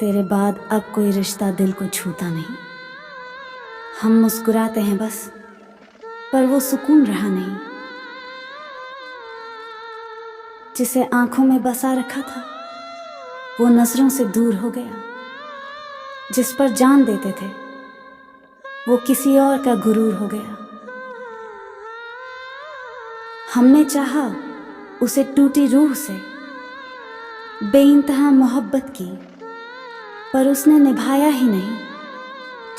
तेरे बाद अब कोई रिश्ता दिल को छूता नहीं। हम मुस्कुराते हैं बस, पर वो सुकून रहा नहीं। जिसे आंखों में बसा रखा था वो नजरों से दूर हो गया। जिस पर जान देते थे वो किसी और का गुरूर हो गया। हमने चाहा उसे टूटी रूह से बेइंतहा मोहब्बत की, पर उसने निभाया ही नहीं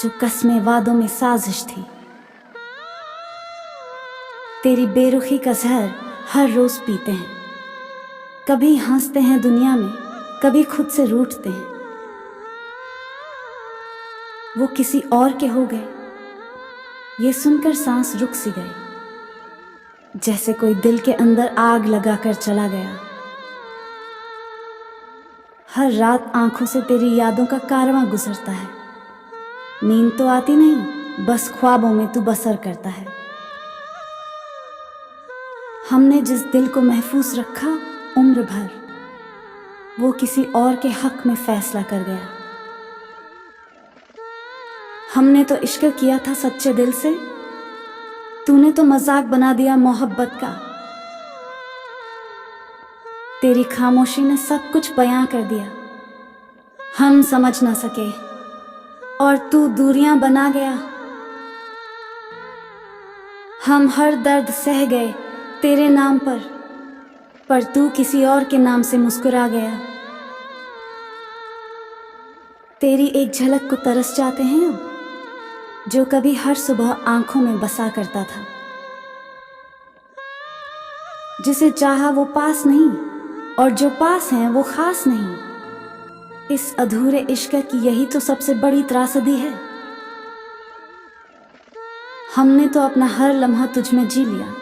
जो कस्में वादों में साजिश थी। तेरी बेरुखी का जहर हर रोज पीते हैं, कभी हंसते हैं दुनिया में, कभी खुद से रूठते हैं। वो किसी और के हो गए, ये सुनकर सांस रुक सी गई, जैसे कोई दिल के अंदर आग लगाकर चला गया। हर रात आंखों से तेरी यादों का कारवां गुजरता है। नींद तो आती नहीं, बस ख्वाबों में तू बसर करता है। हमने जिस दिल को महफूज रखा उम्र भर, वो किसी और के हक में फैसला कर गया। हमने तो इश्क किया था सच्चे दिल से, तूने तो मजाक बना दिया मोहब्बत का। तेरी खामोशी ने सब कुछ बयां कर दिया, हम समझ ना सके और तू दूरियां बना गया। हम हर दर्द सह गए तेरे नाम पर तू किसी और के नाम से मुस्कुरा गया। तेरी एक झलक को तरस जाते हैं अब, जो कभी हर सुबह आंखों में बसा करता था। जिसे चाहा वो पास नहीं, और जो पास हैं वो खास नहीं। इस अधूरे इश्क की यही तो सबसे बड़ी त्रासदी है। हमने तो अपना हर लम्हा तुझ में जी लिया,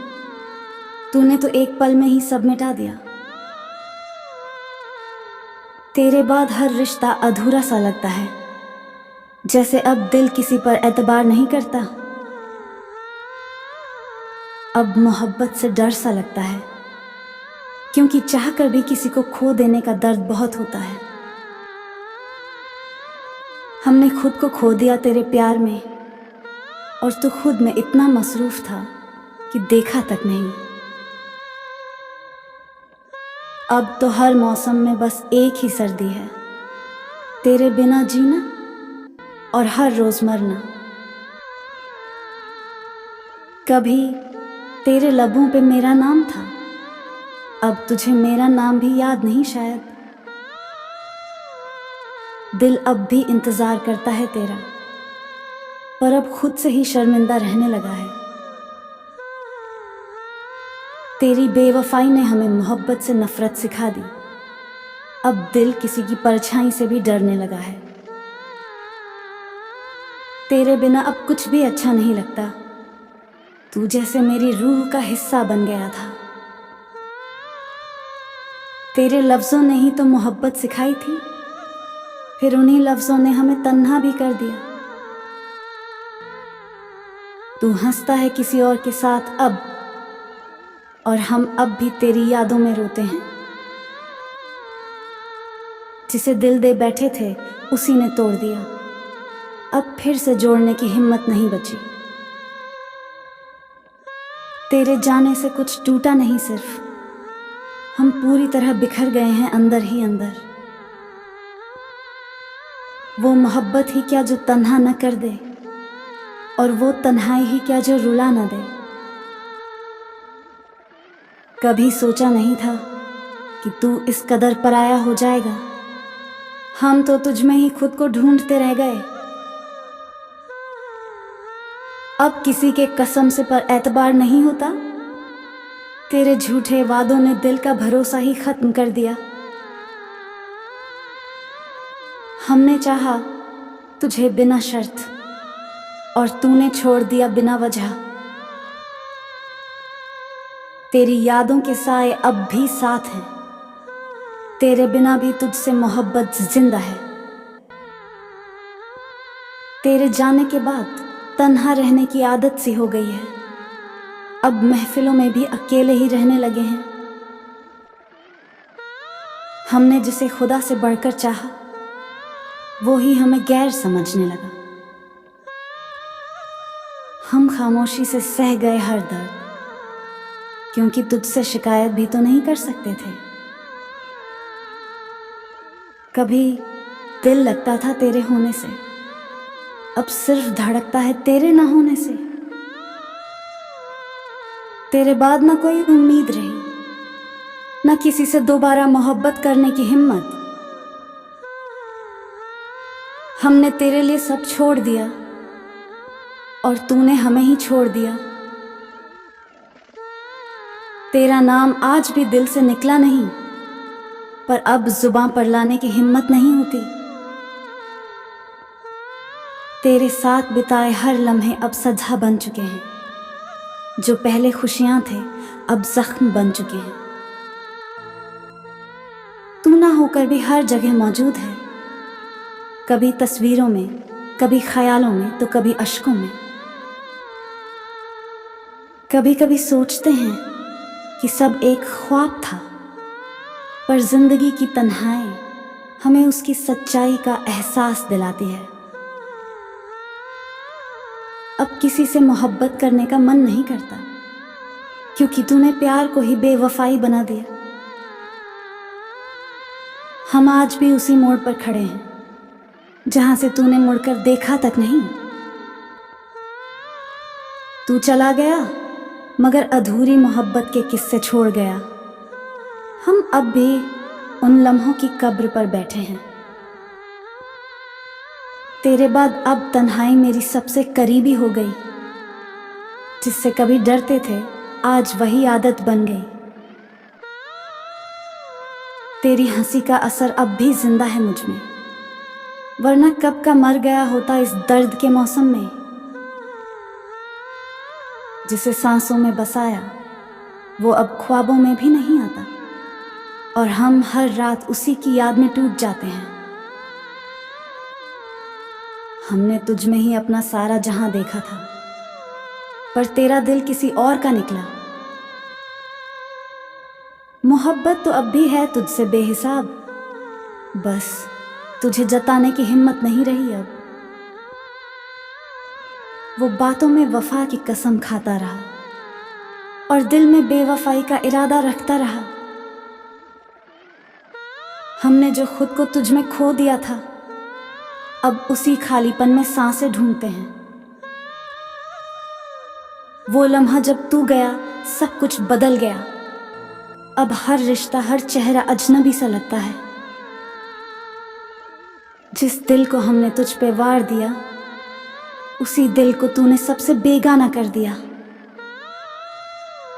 तूने तो एक पल में ही सब मिटा दिया। तेरे बाद हर रिश्ता अधूरा सा लगता है, जैसे अब दिल किसी पर एतबार नहीं करता। अब मोहब्बत से डर सा लगता है, क्योंकि चाह कर भी किसी को खो देने का दर्द बहुत होता है। हमने खुद को खो दिया तेरे प्यार में, और तू खुद में इतना मसरूफ था कि देखा तक नहीं। अब तो हर मौसम में बस एक ही सर्दी है, तेरे बिना जीना और हर रोज मरना। कभी तेरे लबों पे मेरा नाम था, अब तुझे मेरा नाम भी याद नहीं शायद। दिल अब भी इंतजार करता है तेरा, पर अब खुद से ही शर्मिंदा रहने लगा है। तेरी बेवफाई ने हमें मोहब्बत से नफरत सिखा दी, अब दिल किसी की परछाई से भी डरने लगा है। तेरे बिना अब कुछ भी अच्छा नहीं लगता, तू जैसे मेरी रूह का हिस्सा बन गया था। तेरे लफ्जों ने ही तो मोहब्बत सिखाई थी, फिर उन्हीं लफ्जों ने हमें तन्हा भी कर दिया। तू हंसता है किसी और के साथ अब, और हम अब भी तेरी यादों में रोते हैं। जिसे दिल दे बैठे थे उसी ने तोड़ दिया, अब फिर से जोड़ने की हिम्मत नहीं बची। तेरे जाने से कुछ टूटा नहीं, सिर्फ हम पूरी तरह बिखर गए हैं अंदर ही अंदर। वो मोहब्बत ही क्या जो तन्हा न कर दे, और वो तन्हाई ही क्या जो रुला न दे। कभी सोचा नहीं था कि तू इस कदर पराया हो जाएगा, हम तो तुझ में ही खुद को ढूंढते रह गए। अब किसी के कसम से पर एतबार नहीं होता, तेरे झूठे वादों ने दिल का भरोसा ही खत्म कर दिया। हमने चाहा तुझे बिना शर्त, और तूने छोड़ दिया बिना वजह। तेरी यादों के साए अब भी साथ हैं, तेरे बिना भी तुझसे मोहब्बत जिंदा है। तेरे जाने के बाद तन्हा रहने की आदत सी हो गई है, अब महफिलों में भी अकेले ही रहने लगे हैं। हमने जिसे खुदा से बढ़कर चाहा, वो ही हमें गैर समझने लगा। हम खामोशी से सह गए हर दर्द, क्योंकि तुझसे शिकायत भी तो नहीं कर सकते थे। कभी दिल लगता था तेरे होने से, अब सिर्फ धड़कता है तेरे ना होने से। तेरे बाद ना कोई उम्मीद रही, ना किसी से दोबारा मोहब्बत करने की हिम्मत। हमने तेरे लिए सब छोड़ दिया और तूने हमें ही छोड़ दिया। तेरा नाम आज भी दिल से निकला नहीं, पर अब जुबां पर लाने की हिम्मत नहीं होती। तेरे साथ बिताए हर लम्हे अब सजा बन चुके हैं, जो पहले खुशियां थे अब जख्म बन चुके हैं। तू ना होकर भी हर जगह मौजूद है, कभी तस्वीरों में, कभी ख्यालों में, तो कभी अश्कों में। कभी कभी सोचते हैं कि सब एक ख्वाब था, पर जिंदगी की तन्हाई हमें उसकी सच्चाई का एहसास दिलाती है। अब किसी से मोहब्बत करने का मन नहीं करता, क्योंकि तूने प्यार को ही बेवफाई बना दिया। हम आज भी उसी मोड़ पर खड़े हैं, जहां से तूने मुड़कर देखा तक नहीं। तू चला गया मगर अधूरी मोहब्बत के किस्से छोड़ गया। हम अब भी उन लम्हों की कब्र पर बैठे हैं। तेरे बाद अब तन्हाई मेरी सबसे करीबी हो गई। जिससे कभी डरते थे आज वही आदत बन गई। तेरी हंसी का असर अब भी जिंदा है मुझ में, वरना कब का मर गया होता इस दर्द के मौसम में। जिसे सांसों में बसाया वो अब ख्वाबों में भी नहीं आता, और हम हर रात उसी की याद में टूट जाते हैं। हमने तुझ में ही अपना सारा जहां देखा था, पर तेरा दिल किसी और का निकला। मोहब्बत तो अब भी है तुझसे बेहिसाब, बस तुझे जताने की हिम्मत नहीं रही अब। वो बातों में वफा की कसम खाता रहा और दिल में बेवफाई का इरादा रखता रहा। हमने जो खुद को तुझ में खो दिया था, अब उसी खालीपन में सांसें ढूंढते हैं। वो लम्हा जब तू गया सब कुछ बदल गया। अब हर रिश्ता, हर चेहरा अजनबी सा लगता है। जिस दिल को हमने तुझ पे वार दिया, उसी दिल को तूने सबसे बेगाना कर दिया।